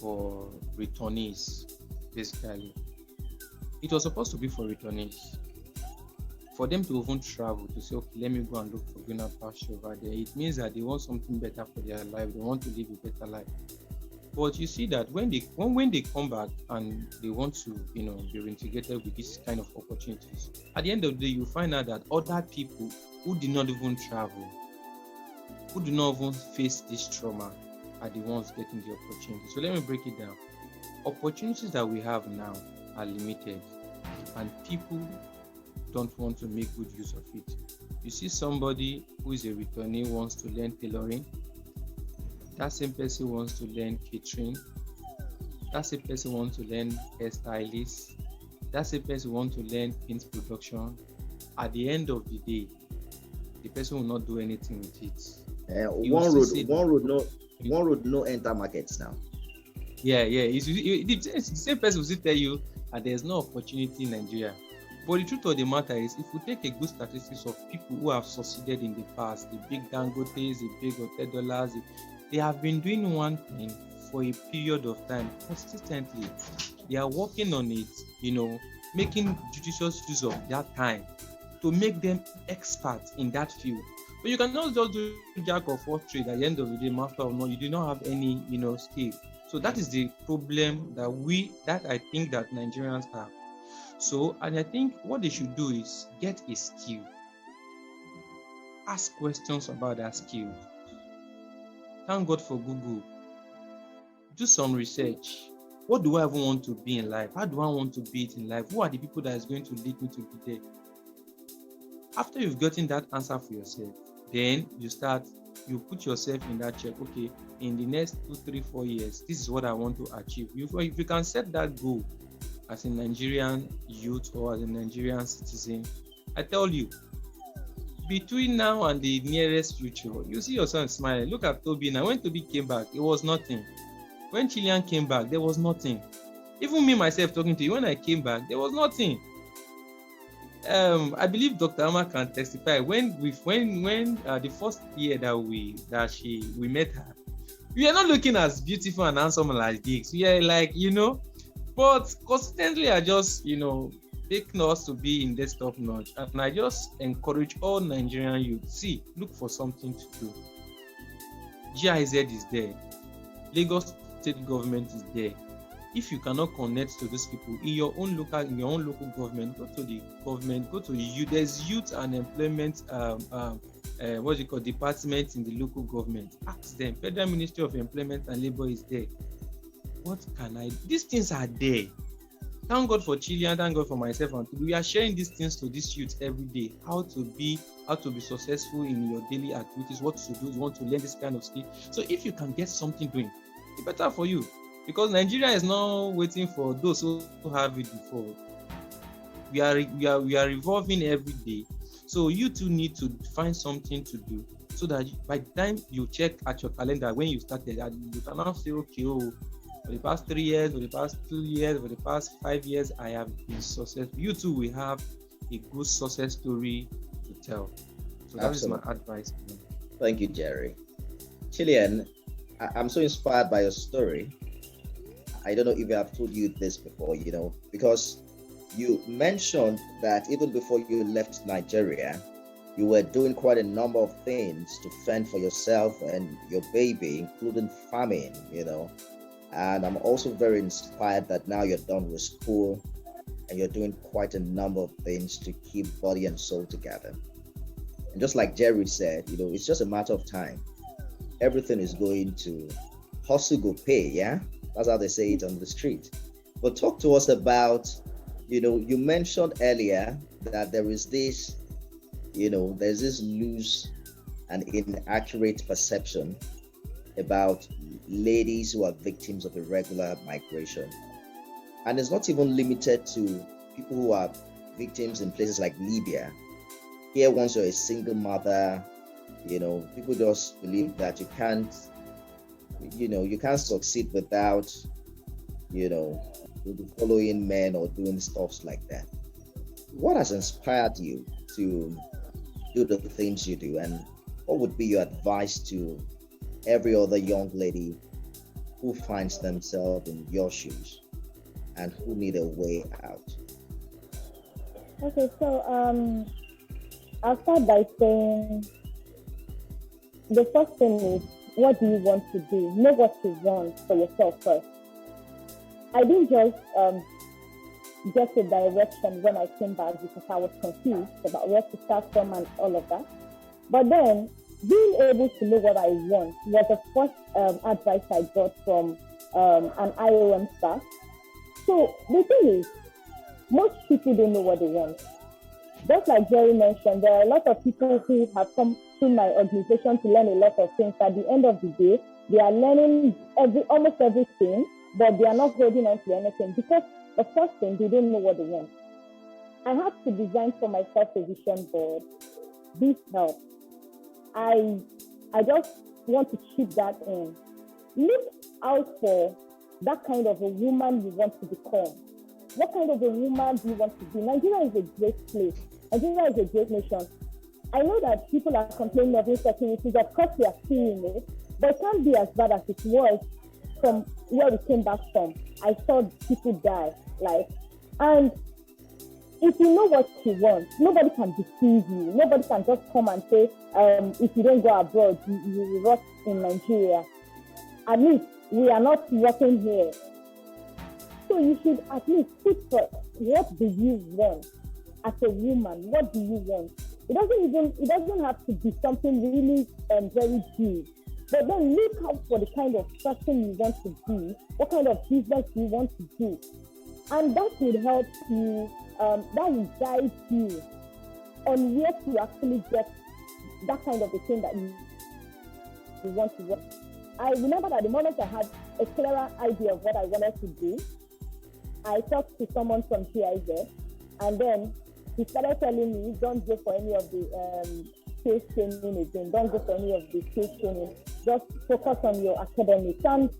for returnees, basically. It was supposed to be for returnees. For them to even travel to say, okay, let me go and look for greener pasture over there. It means that they want something better for their life. They want to live a better life. But you see that when they come back and they want to, be reintegrated with this kind of opportunities, at the end of the day, you find out that other people who did not even travel, who do not even face this trauma, are the ones getting the opportunity. So let me break it down. Opportunities that we have now are limited, and people don't want to make good use of it. You see somebody who is a returnee wants to learn tailoring. That same person wants to learn catering. That same person wants to learn hairstylist. That same person wants to learn paint production. At the end of the day, the person will not do anything with it. One road, no enter markets now. Yeah. The same person will still tell you that there's no opportunity in Nigeria. But the truth of the matter is, if we take a good statistics of people who have succeeded in the past, the big Dangotes, the big hotel dollars, they have been doing one thing for a period of time consistently. They are working on it, making judicious use of that time to make them experts in that field. But you cannot just do jack of all trades at the end of the day, master of none. You do not have any, skill. So that is the problem that I think that Nigerians have. So, and I think what they should do is get a skill. Ask questions about that skill. Thank God for Google. Do some research. What do I even want to be in life? How do I want to be it in life? Who are the people that is going to lead me to be there? After you've gotten that answer for yourself, then you put yourself in that check. Okay, in the next 2, 3, 4 years, this is what I want to achieve. If you can set that goal as a Nigerian youth or as a Nigerian citizen, I tell you, between now and the nearest future, you see yourself smiling. Look at Tobi now. When Tobi came back, it was nothing. When Chylian came back, there was nothing. Even me myself talking to you, when I came back, there was nothing. I believe Dr. Amma can testify. When the first year that we met her, we are not looking as beautiful and handsome like this. We are like, but consistently I just, taking us to be in this top notch. And I just encourage all Nigerian youth, look for something to do. GIZ is there. Lagos state government is there. If you cannot connect to these people in your own local government, go to the government, go to youth. There's youth and employment department in the local government. Ask them. Federal Ministry of Employment and Labor is there. What can I do? These things are there. Thank God for Chylian, thank God for myself, and we are sharing these things to these youth every day. How to be successful in your daily activities, what to do, you want to learn this kind of skill. So if you can get something doing, it's better for you. Because Nigeria is not waiting for those who have it before. We are evolving every day. So you too need to find something to do, so that by the time you check at your calendar when you started, you can now say, okay, for the past 3 years, for the past 2 years, for the past 5 years, I have been successful. You too will have a good success story to tell. So that is my advice. Thank you, Jerry. Chylian, I'm so inspired by your story. I don't know if I have told you this before, because you mentioned that even before you left Nigeria, you were doing quite a number of things to fend for yourself and your baby, including farming, And I'm also very inspired that now you're done with school and you're doing quite a number of things to keep body and soul together. And just like Jerry said, it's just a matter of time. Everything is going to hustle go pay, yeah? That's how they say it on the street. But talk to us about, you mentioned earlier that there is this, there's this loose and inaccurate perception about ladies who are victims of irregular migration. And it's not even limited to people who are victims in places like Libya. Here, once you're a single mother, people just believe that you can't succeed without, following men or doing stuff like that. What has inspired you to do the things you do? And what would be your advice to every other young lady who finds themselves in your shoes and who need a way out? Okay, so I'll start by saying the first thing is, what do you want to do? Know what you want for yourself first. I didn't just get a direction when I came back because I was confused about where to start from and all of that. But then being able to know what I want was the first advice I got from an IOM staff. So the thing is, most people don't know what they want. Just like Jerry mentioned, there are a lot of people who have come to my organization to learn a lot of things. At the end of the day, they are learning almost everything, but they are not holding on to anything because the first thing, they don't know what they want. I had to design for myself a vision board. This helps. I just want to keep that in. Look out for that kind of a woman you want to become. What kind of a woman do you want to be? Nigeria is a great place. Nigeria is a great nation. I know that people are complaining of insecurities. Of course, we are seeing it, but it can't be as bad as it was from where we came back from, I saw people die. Like, and if you know what you want, nobody can deceive you. Nobody can just come and say, if you don't go abroad, you will rot in Nigeria. At least we are not working here. So you should at least think for what do you want as a woman? What do you want? It doesn't have to be something really very deep. But then look out for the kind of person you want to be, what kind of business you want to do. And that will help you, that will guide you on where to actually get that kind of a thing that you want to work. I remember that the moment I had a clearer idea of what I wanted to do, I talked to someone from TIZ, and then he started telling me, don't go for any of the skills training again, don't go for any of the skills training, just focus on your academics. And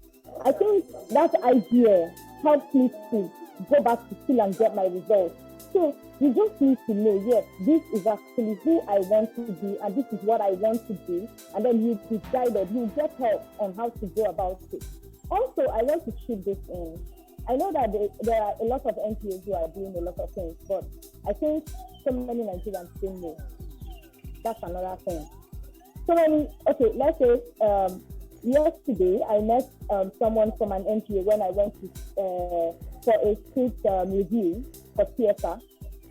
I think that idea helped me to go back to school and get my results. So you just need to know, yes, this is actually who I want to be, and this is what I want to do, and then you be guided, you get help on how to go about it. Also, I want to chip this in. I know that there are a lot of NGOs who are doing a lot of things, but I think so many Nigerians don't know. That's another thing. Okay, let's say yesterday I met someone from an NGO when I went to for a script review for theater.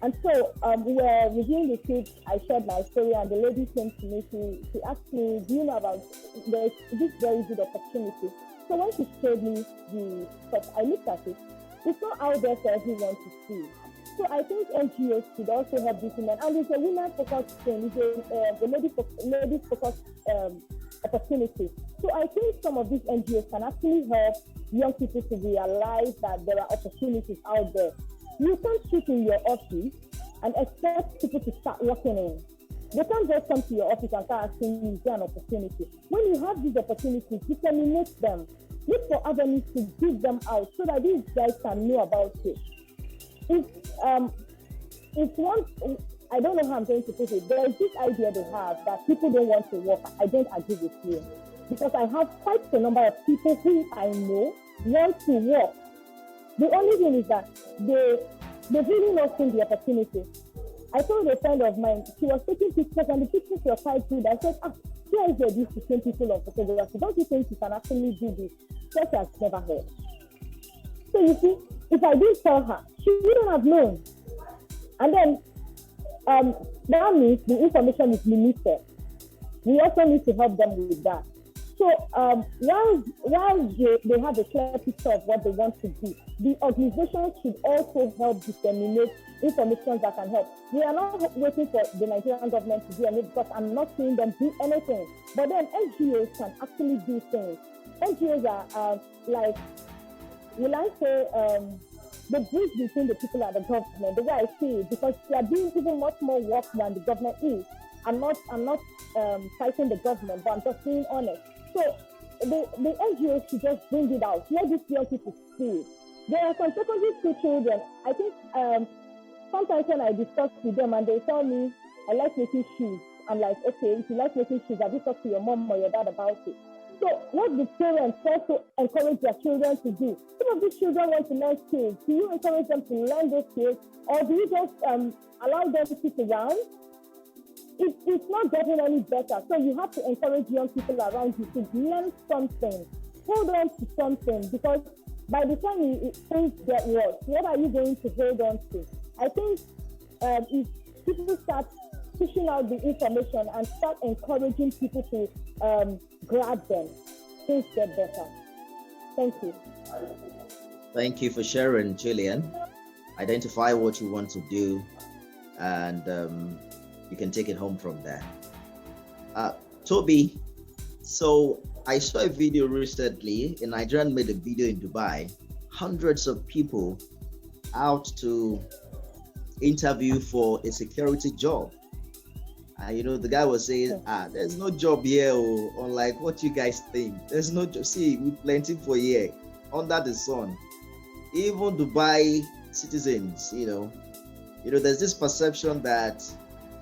And so we were reviewing the script, I shared my story, and the lady came to me, she asked me, do you know about this very good opportunity? So when she showed me the stuff, I looked at it. It's not out there for everyone to see. So I think NGOs should also help these women. And it's a women-focused thing. It's a ladies-focused opportunity. So I think some of these NGOs can actually help young people to realize that there are opportunities out there. You can't sit in your office and expect people to start working in. They can't just come to your office and start asking you, is there an opportunity? When you have these opportunities, disseminate them. Look for avenues to give them out so that these guys can know about it. If one, I don't know how I'm going to put it, there is this idea they have that people don't want to work. I don't agree with you. Because I have quite a number of people who I know want to work. The only thing is that they've really not seen the opportunity. I told a friend of mine, she was taking pictures and the pictures were quite good. I said, here is these to same people on photography. Don't you think you can actually do this? She has never heard. So you see, if I didn't tell her, she wouldn't have known. And then that means the information is limited. We also need to help them with that. So while they have a clear picture of what they want to do, the organization should also help disseminate information that can help. We are not waiting for the Nigerian government to do anything because I'm not seeing them do anything. But then NGOs can actually do things. NGOs are like, will I say, the bridge between the people and the government, the way I see it, because they are doing even much more work than the government is. I'm not fighting the government, but I'm just being honest. So the NGOs should just bring it out. Let these young people see it. There are some secondary school children. I think sometimes when I discuss with them and they tell me, I like making shoes. I'm like, okay, if you like making shoes, have you talked to your mom or your dad about it? So what do parents also encourage their children to do? Some of these children want to learn skills. Do you encourage them to learn those skills, or do you just allow them to sit around? It's not getting any better. So you have to encourage young people around you to learn something. Hold on to something, because by the time things get worse, what are you going to hold on to? I think if people start pushing out the information and start encouraging people to grab them, things get better. Thank you. Thank you for sharing, Chylian. Identify what you want to do, and you can take it home from there. Tobi, so I saw a video recently. A Nigerian made a video in Dubai. Hundreds of people out to interview for a security job. The guy was saying, there's no job here, unlike what you guys think. There's no job. See, we plenty for here, under the sun. Even Dubai citizens, there's this perception that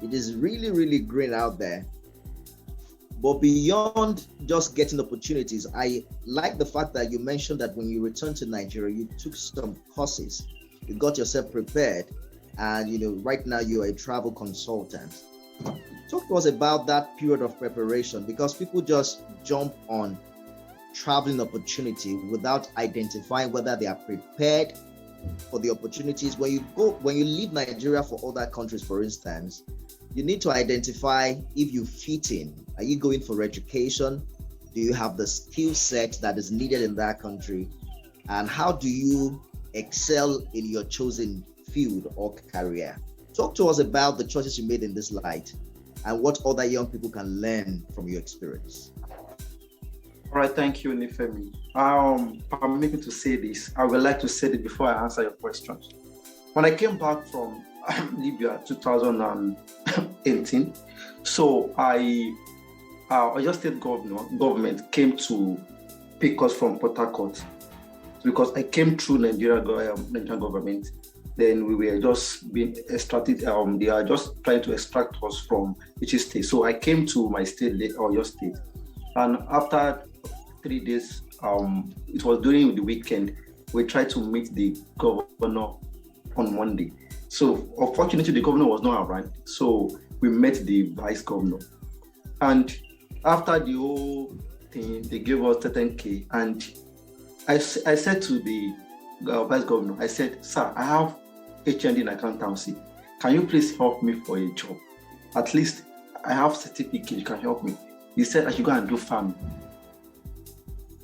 it is really, really green out there. But beyond just getting opportunities, I like the fact that you mentioned that when you returned to Nigeria, you took some courses, you got yourself prepared, and right now you're a travel consultant. Talk to us about that period of preparation, because people just jump on traveling opportunity without identifying whether they are prepared for the opportunities. When you leave Nigeria for other countries, for instance, you need to identify if you fit in. Are you going for education? Do you have the skill set that is needed in that country? And how do you excel in your chosen field or career? Talk to us about the choices you made in this light and what other young people can learn from your experience. All right, thank you, Nifemi. Permit me to say this. I would like to say it before I answer your questions. When I came back from Libya 2018, so Oyo State government came to pick us from Port Harcourt because I came through Nigerian government. Then we were just being extracted. They are just trying to extract us from each state. So I came to my state, Oyo State, and after 3 days, it was during the weekend, we tried to meet the governor on Monday. So unfortunately, the governor was not around. So we met the vice governor. And after the whole thing, they gave us 10K. And I said to the vice governor, I said, sir, I have HND in accountancy. Can you please help me for a job? At least I have certificate, you can help me. He said I should go and do farming.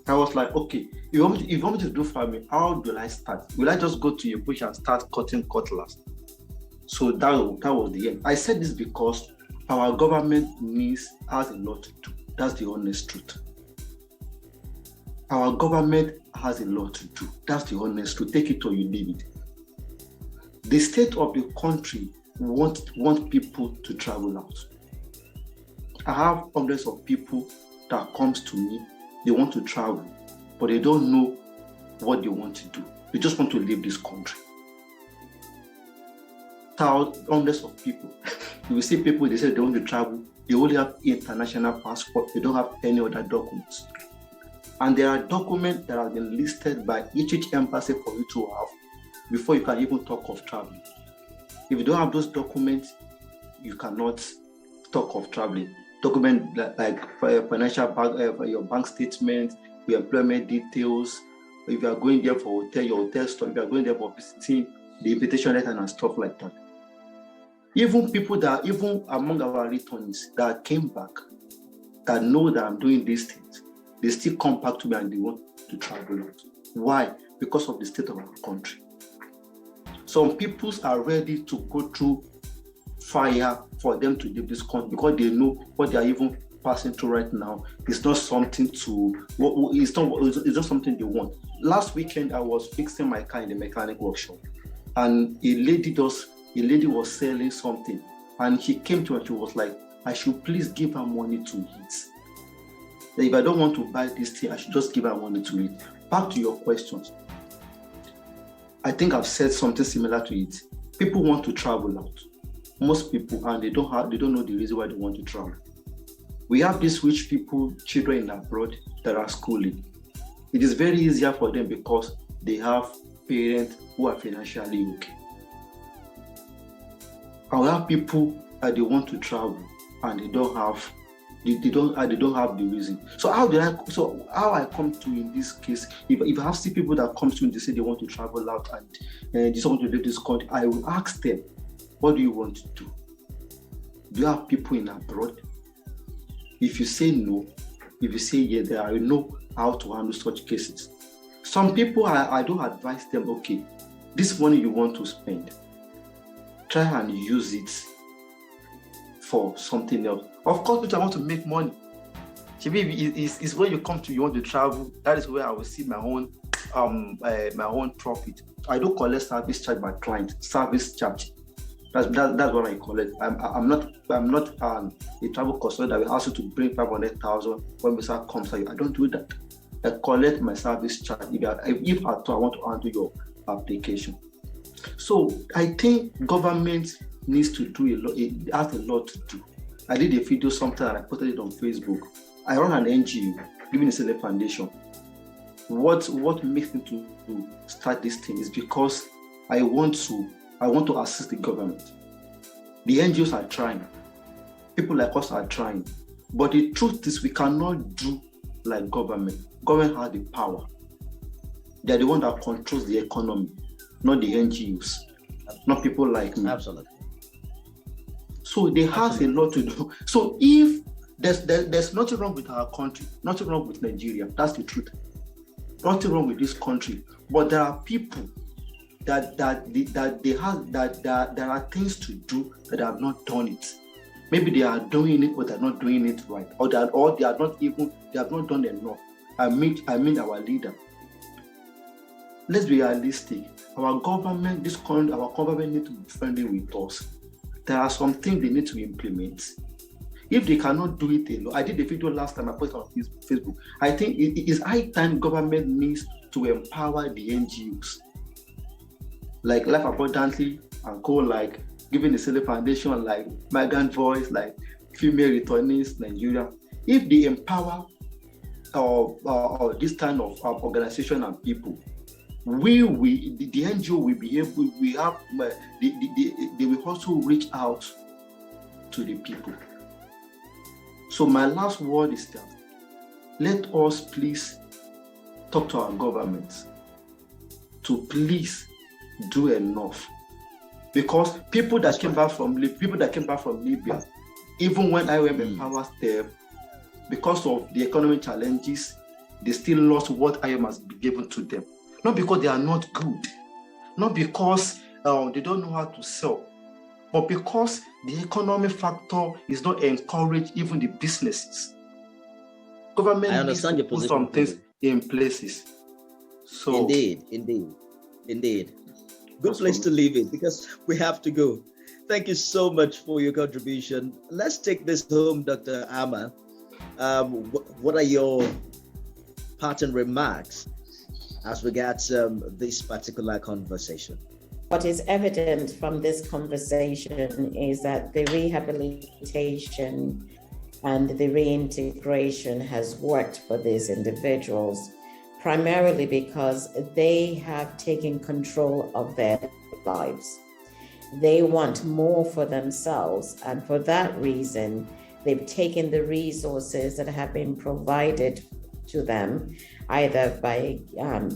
I was like, okay, if you want me to do farming, how do I start? Will I just go to your bush and start cutting cutlass? So that was the end. I said this because our government has a lot to do. That's the honest truth. Our government has a lot to do. That's the honest truth. Take it or you leave it. The state of the country want people to travel out. I have hundreds of people that comes to me. They want to travel, but they don't know what they want to do. They just want to leave this country. Hundreds of people. You will see people, they say they want to travel. They only have international passport. They don't have any other documents. And there are documents that have been listed by each embassy for you to have before you can even talk of traveling. If you don't have those documents, you cannot talk of traveling. Document like financial your bank statement, your employment details. If you are going there for hotel, your hotel stuff. If you are going there for visiting, the invitation letter and stuff like that. Even among our returnees that came back, that know that I'm doing these things, they still come back to me and they want to travel out. Why? Because of the state of our country. Some people are ready to go through fire for them to leave this country because they know what they are even passing through right now. It's not something it's not something they want. Last weekend, I was fixing my car in the mechanic workshop, and a lady was selling something, and she came to me and she was like, I should please give her money to eat. That if I don't want to buy this thing, I should just give her money to eat. Back to your questions. I think I've said something similar to it. People want to travel out. Most people, and they don't know the reason why they want to travel. We have these rich people, children in abroad that are schooling. It is very easier for them because they have parents who are financially okay. And we have people that they want to travel and they don't have the reason. So how I come to in this case, if I have see people that come to me and they say they want to travel out and they just want to leave this country, I will ask them, what do you want to do? Do you have people in abroad? If you say no, if you say yes, I know how to handle such cases. Some people, I don't advise them, okay, this money you want to spend, try and use it for something else. Of course, because I want to make money. It's when you come to, you want to travel, that is where I will see my own profit. I don't collect service charge by client, service charge. That's what I collect. I'm not a travel consultant that will ask you to bring 500,000 when visa comes. I don't do that. I collect my service charge if at all I want to handle your application. So I think government needs to do a lot. It has a lot to do. I did a video sometime and I posted it on Facebook. I run an NGO, Giving a Select Foundation. What makes me to start this thing is because I want to assist the government. The NGOs are trying. People like us are trying. But the truth is we cannot do like government. Government has the power. They're the one that controls the economy, not the NGOs, not people like me. Absolutely. So they have a lot to do. So if there's nothing wrong with our country, nothing wrong with Nigeria, that's the truth. Nothing wrong with this country. But there are people that there are things to do that have not done it. Maybe they are doing it, but they're not doing it right, or they have not done enough. I mean our leader. Let's be realistic. Our government needs to be friendly with us. There are some things they need to implement. If they cannot do it alone, I did a video last time I posted on Facebook. I think it is high time government needs to empower the NGOs, like Life Abundantly and co, like Giving the Select Foundation, like Migrant Voice, like Female Returnees Nigeria. If they empower this kind of organization and people, the NGO will be able. They will also reach out to the people. So my last word is that let us please talk to our governments to please do enough, because people that came back from Libya, even when IOM empowers them, because of the economic challenges, they still lost what IOM has been given to them. Not because they are not good, not because they don't know how to sell, but because the economic factor is not encouraged even the businesses. Government needs to put some things in places. So Indeed. Good place to leave it, because we have to go. Thank you so much for your contribution. Let's take this home, Dr. Ama. What are your parting remarks as regards this particular conversation? What is evident from this conversation is that the rehabilitation and the reintegration has worked for these individuals, primarily because they have taken control of their lives. They want more for themselves, and for that reason, they've taken the resources that have been provided to them, either by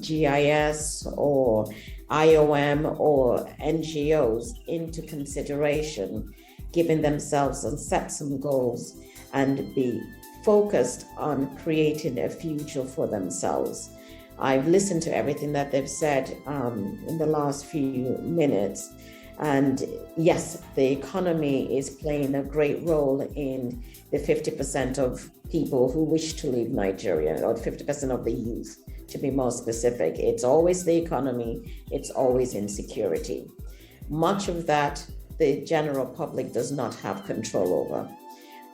GIS or IOM or NGOs, into consideration, giving themselves and set some goals and be focused on creating a future for themselves. I've listened to everything that they've said in the last few minutes. And yes, the economy is playing a great role in the 50% of people who wish to leave Nigeria, or 50% of the youth, to be more specific. It's always the economy, it's always insecurity. Much of that the general public does not have control over.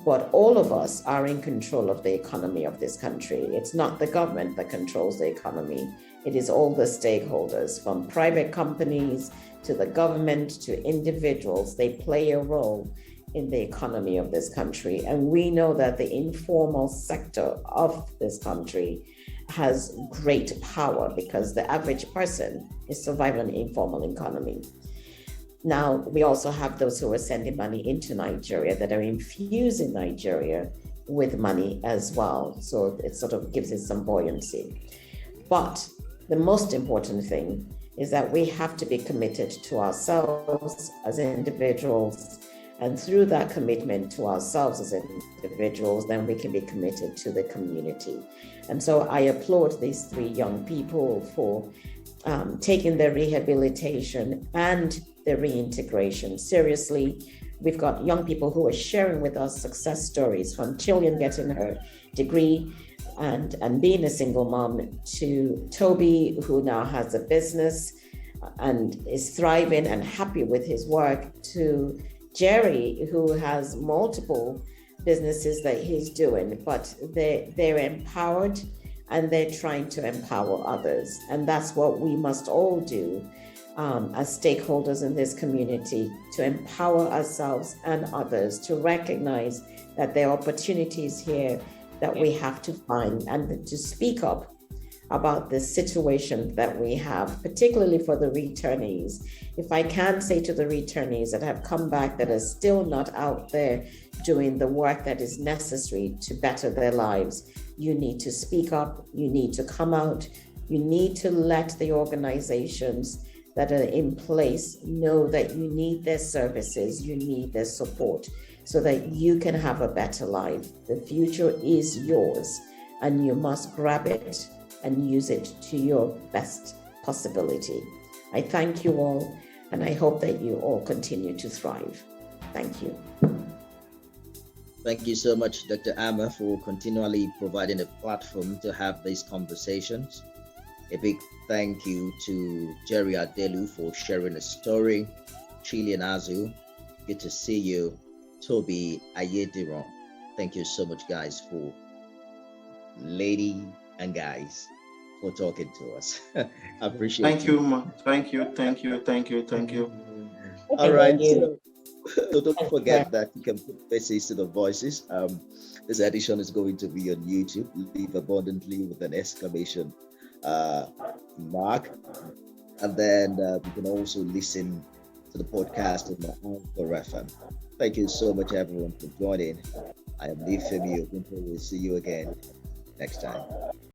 But all of us are in control of the economy of this country. It's not the government that controls the economy. It is all the stakeholders, from private companies to the government to individuals. They play a role in the economy of this country. And we know that the informal sector of this country has great power, because the average person is surviving an informal economy. Now, we also have those who are sending money into Nigeria that are infusing Nigeria with money as well. So it sort of gives it some buoyancy. But the most important thing is that we have to be committed to ourselves as individuals. And through that commitment to ourselves as individuals, then we can be committed to the community. And so I applaud these three young people for taking their rehabilitation and their reintegration seriously. We've got young people who are sharing with us success stories, from Chylian getting her degree and being a single mom, to Tobi, who now has a business and is thriving and happy with his work, to Jerry, who has multiple businesses that he's doing, but they're empowered and they're trying to empower others. And that's what we must all do as stakeholders in this community, to empower ourselves and others, to recognize that there are opportunities here that we have to find, and to speak up about the situation that we have, particularly for the returnees. If I can say to the returnees that have come back, that are still not out there doing the work that is necessary to better their lives, you need to speak up, you need to come out, you need to let the organizations that are in place know that you need their services, you need their support, so that you can have a better life. The future is yours, and you must grab it and use it to your best possibility. I thank you all, and I hope that you all continue to thrive. Thank you. Thank you so much, Dr. Amma, for continually providing a platform to have these conversations. A big thank you to Jerry Adelu for sharing a story. Chylian Azuh, good to see you. Tobi Ayediran, thank you so much, guys, for lady and guys, for talking to us. I appreciate it. Thank you, ma. Thank you. All right. You. So don't forget that you can put faces to the voices. This edition is going to be on YouTube. Live abundantly with an exclamation mark. And then you can also listen to the podcast on the Anchor FM. Thank you so much, everyone, for joining. I am Nifemi Oguntoye. We'll see you again next time.